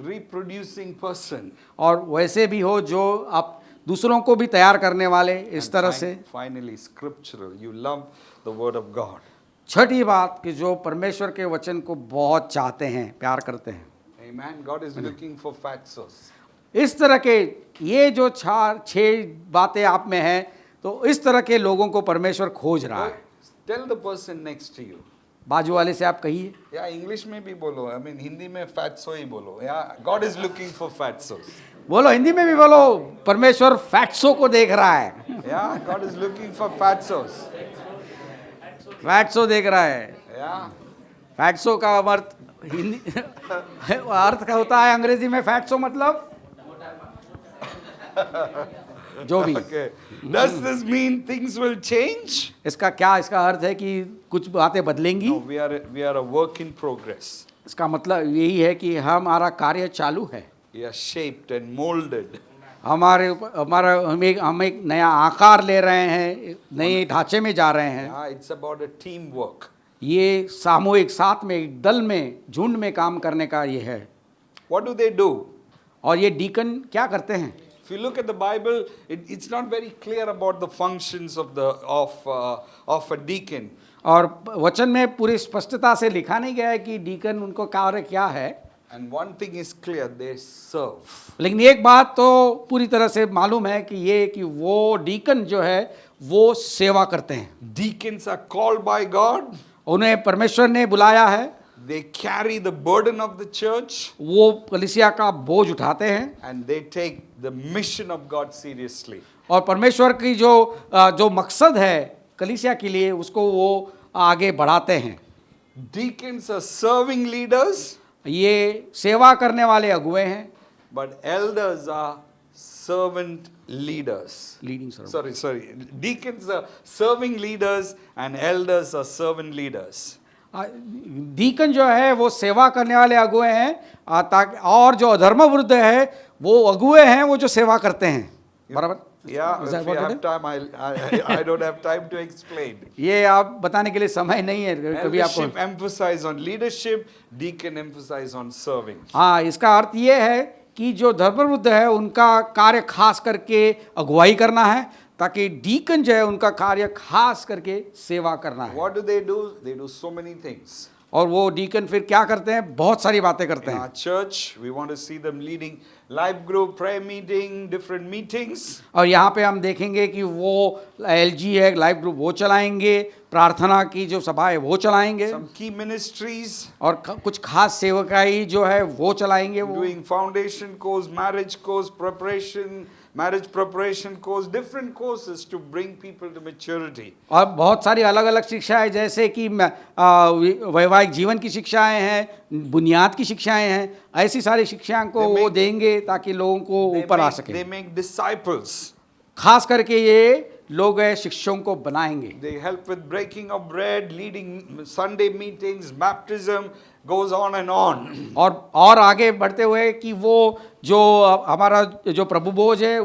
reproducing person. और वैसे भी हो जो आप दूसरों को भी तैयार करने वाले इस तरह से। Finally, scriptural. You love the word of God. छठी बात कि जो परमेश्वर के वचन को बहुत चाहते हैं, प्यार करते हैं। Amen. God is looking for fatsos. इस तरह के ये जो छह बातें आप में हैं, तो इस तरह के लोगों को परमेश्वर खोज रहा है। Tell the person next to you. बाजू वाले से आप कहिए। या इंग्लिश में भी बोलो, I mean हिंदी में fatso ही बोलो। या God is looking for fatsos. बोलो, हिंदी में भी बोलो, परमेश्वर फैक्सों को देख रहा है। या God is looking for fatsos. फैक्सो देख रहा है। या फैक्सो का अर्थ हिंदी अर्थ का होता है अंग्रेजी में फैक्सो मतलब जो भी। Okay. Does this mean things will change? इसका अर्थ है कि कुछ बातें बदलेंगी? No, we are a work in progress. इसका मतलब यही है कि हमारा कार्य चालू है। We are shaped and molded. हम एक नया आकार ले रहे हैं, नए ढांचे में जा रहे हैं। Yeah, it's about a teamwork. ये सामूहिक, साथ में, एक दल में, झुंड में काम करने का ये है। What do they do? और ये डीकन क्या करते हैं? If you look at the Bible, it's not very clear about the functions of a deacon. और वचन में पूरी स्पष्टता से लिखा नहीं गया है कि डीकन उनको कार्य क्या है। And one thing is clear, they serve. लेकिन एक बात तो पूरी तरह से मालूम है कि ये कि वो डीकन जो है वो सेवा करते हैं। Deacons are called by God. उन्हें परमेश्वर ने बुलाया है। They carry the burden of the church. वो कलीसिया का बोझ उठाते हैं And they take the mission of God seriously. और परमेश्वर की जो मकसद है कलीसिया के लिए उसको वो आगे बढ़ाते हैं। Deacons are serving leaders. ये सेवा करने वाले अगुए हैं। But elders are servant leaders. Leading serve. Sorry. Deacons are serving leaders and elders are servant leaders. Deacon जो है वो सेवा करने वाले अगुए हैं, ताकि और जो अधर्मवृद्ध है वो अगुए हैं, वो जो सेवा करते हैं। बराबर? Yeah, Is if that we what it have is? time, I don't have time to explain. ये आप बताने के लिए समय नहीं है कभी आपको। Eldership emphasize on leadership, deacon emphasize on serving. हाँ, इसका अर्थ ये है कि जो धर्मवृद्ध है उनका कार्य खास करके अगुवाई करना है, ताकि डीकन जो है उनका कार्य खास करके सेवा करना है। What do? They do so many things. और वो डीकन फिर क्या करते हैं? बहुत सारी बातें करते In हैं। our church, we want to see them leading life group, prayer meeting, different meetings. और यहाँ पे हम देखेंगे कि वो LG है, लाइफ ग्रुप वो चलाएंगे, प्रार्थना की जो सभा है वो चलाएंगे, Some key ministries, और कुछ खास सेवकाई जो है वो चलाएंगे। वो doing foundation course, marriage course, marriage preparation course, different courses to bring people to maturity. और बहुत सारी अलग अलग शिक्षाएं, जैसे कि वैवाहिक जीवन की शिक्षाएं हैं, बुनियाद की शिक्षाएं हैं, ऐसी सारी शिक्षाओं को वो देंगे ताकि लोगों को ऊपर आ सके। They make disciples. खास करके ये लोग शिष्यों को बनाएंगे। They help with breaking of bread, leading Sunday meetings, baptism, goes on and on. और आगे बढ़ते हुए कि वो जो हमारा जो प्रभु भोज है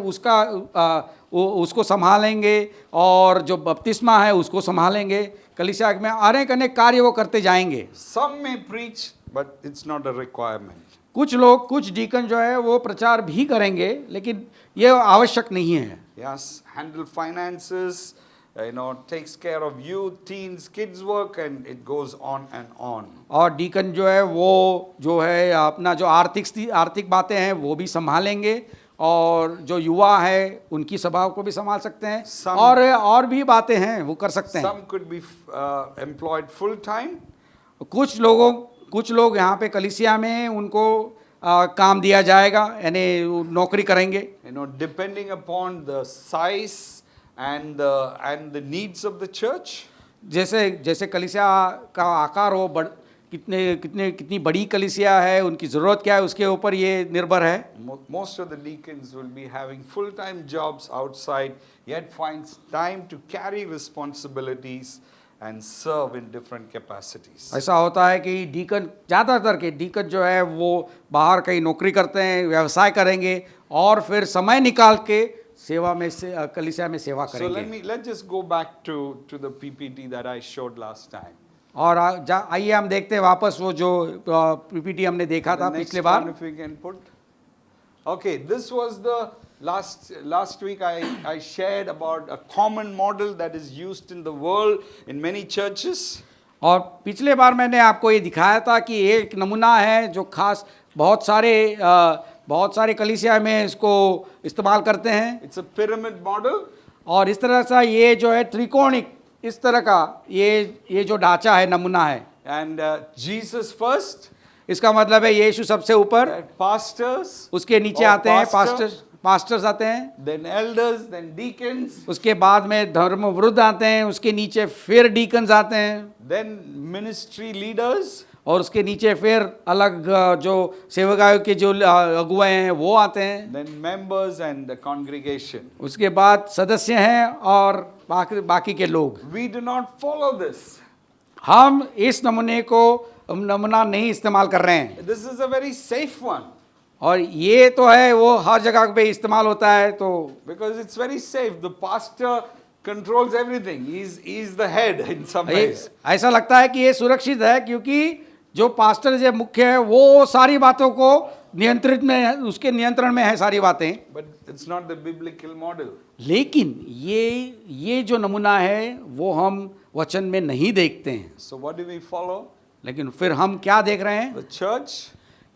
उसको संभालेंगे, और जो बपतिस्मा है उसको संभालेंगे। कलीसिया में अनेक कार्य वो करते जाएंगे। Some may preach, but it's not a requirement. कुछ डीकन जो है वो प्रचार भी करेंगे, लेकिन ये आवश्यक नहीं है। Yes, handle finances, takes care of youth, teens, kids work, and it goes on and on. और डीकन जो है वो जो है अपना जो आर्थिक बातें हैं वो भी संभालेंगे, और जो युवा है उनकी सभाओं को भी संभाल सकते हैं, और भी बातें हैं वो कर सकते हैं। Some could be employed full time. कुछ लोग यहाँ पे कलीसिया में उनको काम दिया जाएगा, यानी नौकरी करेंगे। Depending upon the size and the needs of the church. जैसे कलीसिया का आकार हो, कितनी बड़ी कलीसिया है, उनकी ज़रूरत क्या है, उसके ऊपर ये निर्भर है। Most of the deacons will be having full-time jobs outside, yet finds time to carry responsibilities and serve in different capacities. ऐसा होता है कि ज़्यादातर के डीकन जो है वो बाहर कहीं नौकरी करते हैं, व्यवसाय करेंगे, और फिर समय निकाल के सेवा में से कलीसिया में सेवा So करेंगे। let's just go back to the PPT that I showed last time. और आइए हम देखते हैं वापस वो जो पीपीटी हमने देखा था The next पिछले one, bar. if we can put. Okay, this was the last week I shared about a common model that is used in the world in many churches. और पिछले बार मैंने आपको ये दिखाया था कि एक नमूना है जो खास बहुत सारे कलीसिया में इसको इस्तेमाल करते हैं। It's a pyramid model. और इस तरह से ये जो है त्रिकोणिक इस तरह का ये जो ढांचा है नमूना है। And Jesus first, इसका मतलब है यीशु सबसे ऊपर, pastors, उसके नीचे or आते हैं pastor, पास्टर्स आते हैं, then elders, then deacons, उसके बाद में धर्मवृद्ध आते हैं, उसके नीचे फिर डीकन्स आते हैं, then ministry leaders, और उसके नीचे फिर अलग जो सेवकायों के जो अगुए हैं वो आते हैं, then members and the congregation. उसके बाद सदस्य हैं और बाकी के लोग। We do not follow this. हम इस नमूना नहीं इस्तेमाल कर रहे हैं। This is a very safe one और ये तो है वो हर जगह पे इस्तेमाल होता है, तो because it's very safe. The pastor controls everything. He's the head in some ways. ऐसा लगता है कि ये सुरक्षित है क्योंकि जो पास्टर जो मुख्य है वो सारी बातों को उसके नियंत्रण में है सारी बातें। But it's not the biblical model. लेकिन ये जो नमूना है वो हम वचन में नहीं देखते हैं। So what do we follow? लेकिन फिर हम क्या देख रहे हैं? The church.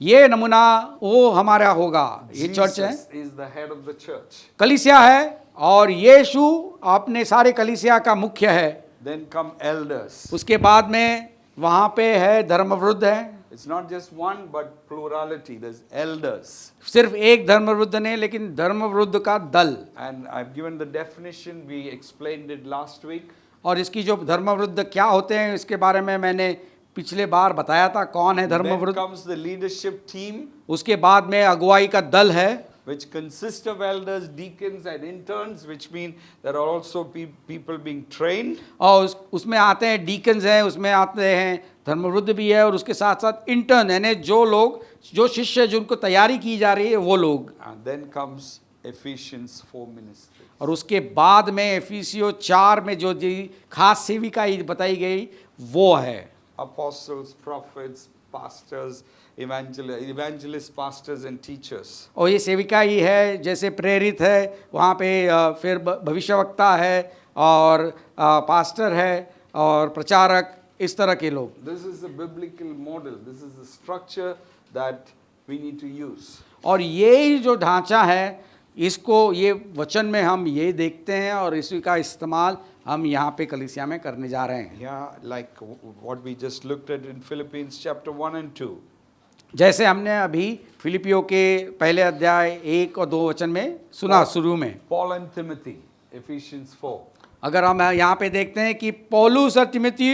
ये नमूना वो हमारा होगा, ये चर्च है, Jesus is the head of the church. कलीसिया है और यीशु अपने सारे कलीसिया का मुख्य है। Then come elders. उसके बाद में वहाँ पे है धर्मवृद्ध है। It's not just one but plurality. There's elders. सिर्फ एक धर्मवृद्ध नहीं लेकिन धर्मवृद्ध का दल। And I've given the definition. We explained it last week. और इसकी जो धर्मवृद्ध क्या होते हैं इसके बारे में मैंने पिछले बार बताया था, कौन है Then धर्मवृद्ध। comes the leadership team, उसके बाद में अगुवाई का दल है, which consists of elders, deacons and interns, which mean there are also people being trained. और उसमें आते हैं डीकन्स हैं, उसमें आते हैं धर्मवृद्ध भी है, और उसके साथ साथ इंटर्न यानी जो शिष्य जिनको तैयारी की जा रही है वो लोग। And then comes Ephesians 4 ministry. और उसके बाद में एफिसियो 4 में जो खास सेविकाई बताई गई वो है Apostles, prophets, pastors, evangelists, pastors and teachers. और ये सेविका ही है, जैसे प्रेरित है वहाँ पे फिर भविष्यवक्ता है और पास्टर है और प्रचारक, इस तरह के लोग। This is the biblical model. This is the structure that we need to use. और ये जो ढांचा है इसको ये वचन में हम ये देखते हैं और इसी का इस्तेमाल हम यहाँ पे कलीसिया में करने जा रहे हैं। Yeah, like what we just looked at in Philippians chapter 1 and 2. जैसे हमने अभी फिलिपियों के पहले अध्याय 1 और 2 वचन में सुना शुरू में। Paul and Timothy, Ephesians 4. अगर हम यहाँ पे देखते हैं कि पौलुस और तिमोथी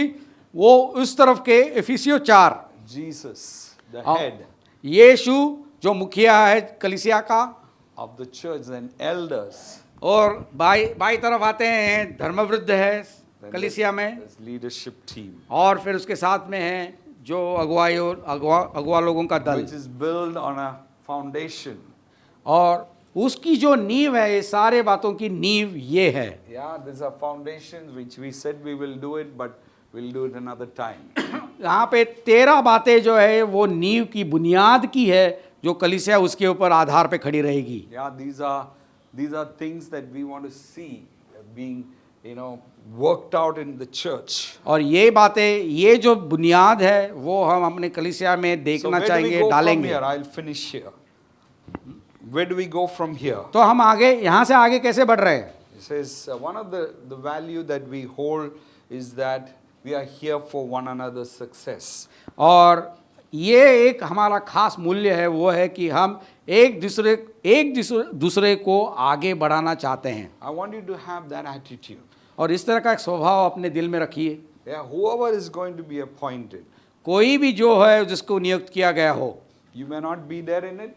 वो उस तरफ के एफिसियो 4, Jesus, the हाँ, head यीशु जो मुखिया है कलीसिया का, of the church, and elders. और बाई तरफ आते हैं धर्मवृद्ध है Then कलीसिया में, there's leadership team, और फिर उसके साथ में है जो अगुआ लोगों का दल, which is built on a foundation. और उसकी जो नींव है, ये सारे बातों की नींव ये है। Yeah, these are foundations which we said we will do it, but we'll do it another time. यहाँ पे 13 बातें जो है वो नींव की बुनियाद की है जो कलीसिया उसके ऊपर आधार पे खड़ी रहेगी। Yeah, these are things that we want to see being, worked out in the church. और ये बातें, ये जो बुनियाद है वो हम अपने कलीसिया में So देखना where do we चाहेंगे, go from डालेंगे। here? I'll finish here. Where do we go from here? तो हम आगे यहाँ से आगे कैसे बढ़ रहे हैं? It says one of the value that we hold is that we are here for one another's success. और ये एक हमारा खास मूल्य है, वो है कि हम एक दूसरे को आगे बढ़ाना चाहते हैं। I want you to have that attitude. और इस तरह का एक स्वभाव अपने दिल में रखिए। Yeah, whoever is going to be appointed, कोई भी जो है जिसको नियुक्त किया गया हो, you may not be there in it,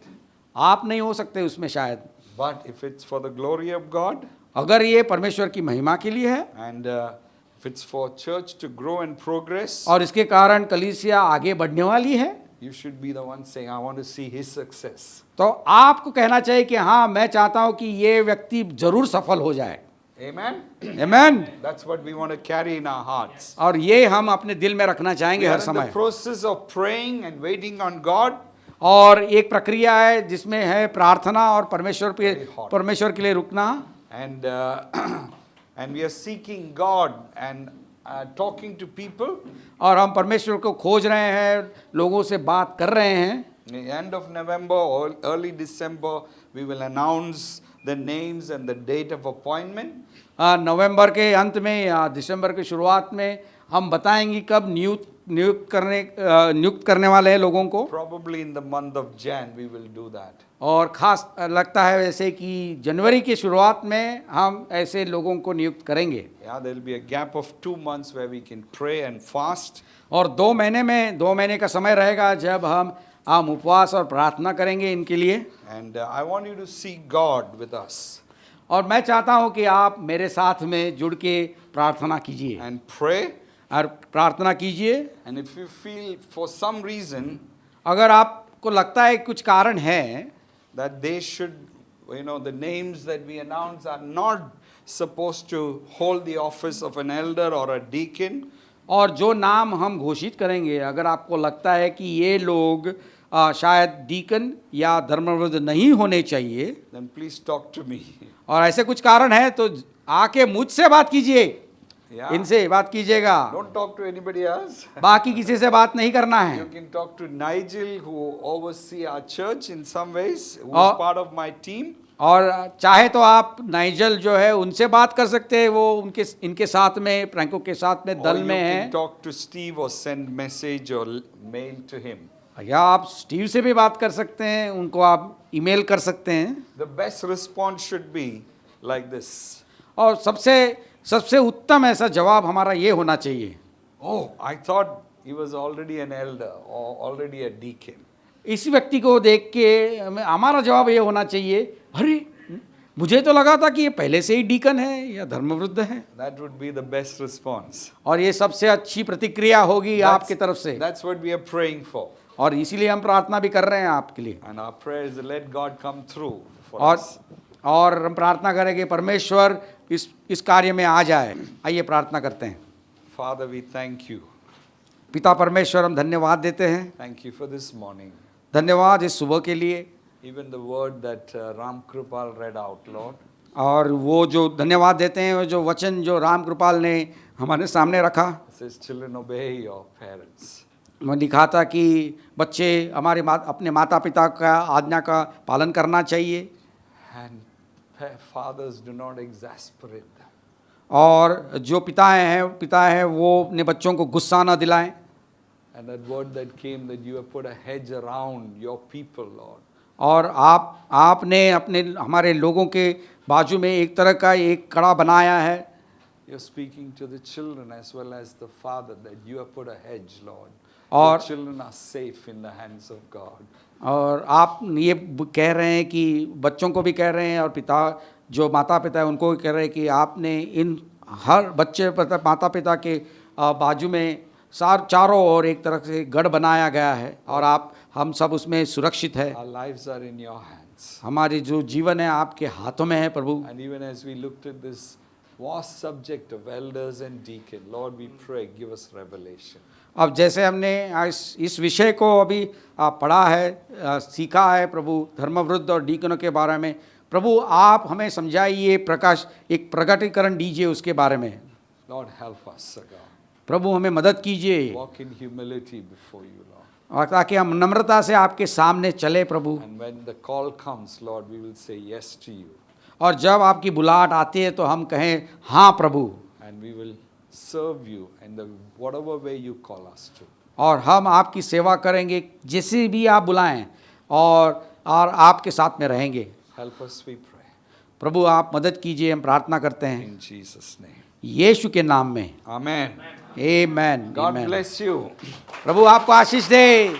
आप नहीं हो सकते उसमें शायद, but if it's for the glory of God, अगर ये परमेश्वर की महिमा के लिए है and if it's for church to grow and progress, और इसके कारण कलीसिया आगे बढ़ने वाली है, You should be the one saying, I want to see his success. तो आपको कहना चाहिए कि हाँ, मैं चाहता हूं कि ये व्यक्ति जरूर सफल हो जाए। Amen? Amen. That's what we want to carry in our hearts. और ये हम अपने दिल में रखना We चाहेंगे are हर in the समय। process of praying and waiting on God. और एक प्रक्रिया है जिसमें है प्रार्थना और Very hot. परमेश्वर के लिए रुकना। And, and we are seeking God and talking to people. और हम परमेश्वर को खोज रहे हैं, लोगों से बात कर रहे हैं। In the end of November or early December, we will announce the names and the date of appointment. नवंबर के अंत में या दिसंबर की शुरुआत में हम बताएंगे कब नियुक्त करने वाले हैं लोगों को। Probably in the month of Jan, we will do that. और खास लगता है वैसे कि जनवरी की शुरुआत में हम ऐसे लोगों को नियुक्त करेंगे। Yeah, there will be a gap of 2 months where we can pray and fast. और 2 महीने का समय रहेगा जब हम उपवास और प्रार्थना करेंगे इनके लिए। And I want you to see God with us और मैं चाहता हूं कि आप मेरे साथ में जुड़ के प्रार्थना कीजिए and pray. और प्रार्थना कीजिए। And if you feel for some reason अगर आपको लगता है कुछ कारण है that they should, the names that we announce are not supposed to hold the office of an elder or a deacon, और जो नाम हम घोषित करेंगे अगर आपको लगता है कि ये लोग शायद डीकन या धर्मवृद्ध नहीं होने चाहिए, then please talk to me. और ऐसे कुछ कारण है तो आके मुझसे बात कीजिए। Yeah. इनसे बात कीजिएगा। Don't talk to anybody else. बाकी किसी से बात नहीं करना है। You can talk to Nigel, who oversee our church in some ways, who Oh. is part of my team. और चाहे तो आप नाइजल जो है उनसे बात कर सकते हैं, वो इनके साथ में फ्रैंको के साथ में Or दल you में can हैं। talk to Steve or send message or mail to him. या आप स्टीव से भी बात कर सकते हैं, उनको आप ईमेल कर सकते हैं। The best response should be like this. और सबसे उत्तम ऐसा जवाब हमारा ये होना चाहिए, Oh, I thought he was already an elder or already a deacon. इस व्यक्ति को देख के हमारा जवाब ये होना चाहिए, अरे मुझे तो लगा था कि ये पहले से ही डीकन है या धर्मवृद्ध है। That would be the best response. और ये सबसे अच्छी प्रतिक्रिया होगी आपकी तरफ से। That's what we are praying for. और इसीलिए हम प्रार्थना भी कर रहे हैं आपके लिए। And our prayer is to let God come through for और us. और हम प्रार्थना करेंगे परमेश्वर इस कार्य में आ जाए। आइए प्रार्थना करते हैं। Father, we thank you. पिता परमेश्वर, हम धन्यवाद देते हैं। Thank you for this morning. धन्यवाद इस सुबह के लिए। Even the word that Ram Kripal read out, Lord. और वो जो धन्यवाद देते हैं, वो जो वचन जो राम कृपाल ने हमारे सामने रखा, It says, children, obey your parents. मैं लिखा था कि बच्चे अपने माता पिता का आज्ञा का पालन करना चाहिए। And fathers, do not exasperate them. और जो पिता हैं वो अपने बच्चों को गुस्सा न दिलाएं। And that word that came, that you have put a hedge around your people, Lord. और आपने हमारे लोगों के बाजू में एक तरह का एक कड़ा बनाया है। You're speaking to the children as well as the father, that you have put a hedge, Lord. और The children are safe in the hands of God. और आप ये कह रहे हैं कि बच्चों को भी कह रहे हैं, और जो माता पिता है उनको भी कह रहे हैं कि आपने इन हर बच्चे माता पिता के बाजू में चारों ओर एक तरह से गढ़ बनाया गया है, और हम सब उसमें सुरक्षित है। Our lives are in your hands. हमारी जो जीवन है आपके हाथों में है प्रभु। And even as we looked at this vast subject of elders and deacon, Lord, we pray, give us revelation. अब जैसे हमने इस विषय को अभी पढ़ा है, सीखा है प्रभु, धर्मवृद्ध और डीकनों के बारे में, प्रभु आप हमें समझाइए, एक प्रकटीकरण दीजिए उसके बारे में। Lord, help us, God. प्रभु हमें मदद कीजिए, Walk in humility before you, Lord. और ताकि हम नम्रता से आपके सामने चले प्रभु। And when the call comes, Lord, we will say yes to you. और जब आपकी बुलाहट आती है तो हम कहें हाँ प्रभु, And we will serve you in the whatever way you call us to. और हम आपकी सेवा करेंगे जैसे भी आप बुलाएं, और आपके साथ में रहेंगे। Help us, we pray. प्रभु आप मदद कीजिए, हम प्रार्थना करते हैं In Jesus' name. यीशु के नाम में। Amen. Amen. God bless you. प्रभु आपको आशीष दे।